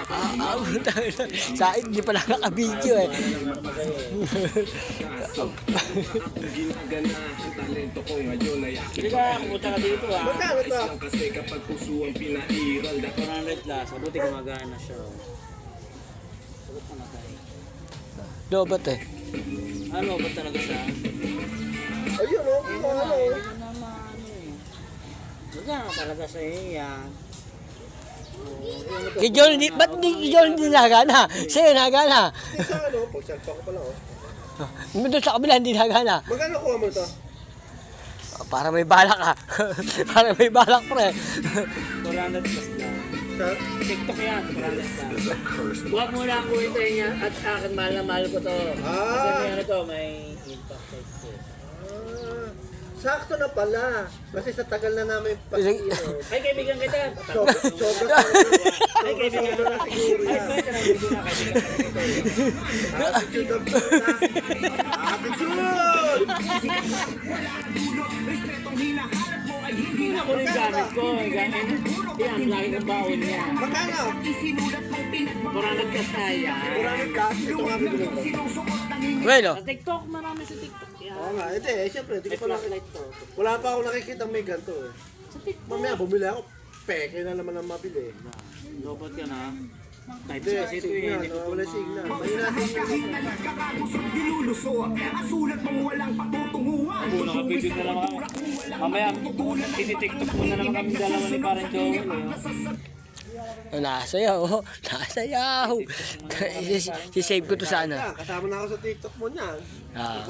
Sa akin, hindi pala naka-video eh. Hindi ka, pumunta ka dito ah. Magkano to? 100 lasa, buti gumagana siya. Sagot na tayo. Lobat eh. Ano ba talaga siya? Ayun o, Hindi ano. naman ano eh. Magana talaga sa iya. Kay John, ba't hindi John hindi nagana? Sa'yo nagana. Sa ano, pagsalpa ko pala o. Doon sa kabila hindi nagana. Magkano kuha mo ito? Para may balak ka. Para may balak pre. 400 plus lang. Sa? TikTok yan, 400 lang. Huwag mo lang kuwintahin niya at akin mahal na mahal ko to. Kasi may ano to, may impact sa ito. Sakto na pala. Kasi sa tagal na namin pag-iino. Ay, kaibigan kita. Sobra Ay, kaibigan kita. na siguro Ay, yan. pwede na hindi na kaibigan kita. Attitude of Attitude! Hindi na ko rin gamit ko. Yan, lagi ng baon niya. Magkano? 400 plus na yan. Maraming gas. Ito nga bibili ko. Well, Sa TikTok, marami sa TikTok yan. Oo nga, hindi eh. Siyempre, hindi May ko pa flashlight to. wala pa ako nakikita may ganito eh. Sa TikTok. Mamaya bumili ako. Peke na naman ang mabili. Lobot ka na. Type Hindi, kasi ito eh. signal. Hindi ko Wala signal. May natin Una ka, bibig na lang kami. Mamaya, tinitiktok mo na naman kami dalawa ni parang Joel. nasayaw. Nasayaw. Si-save ko to sana. Kasama na ako sa TikTok mo niyan. Ah,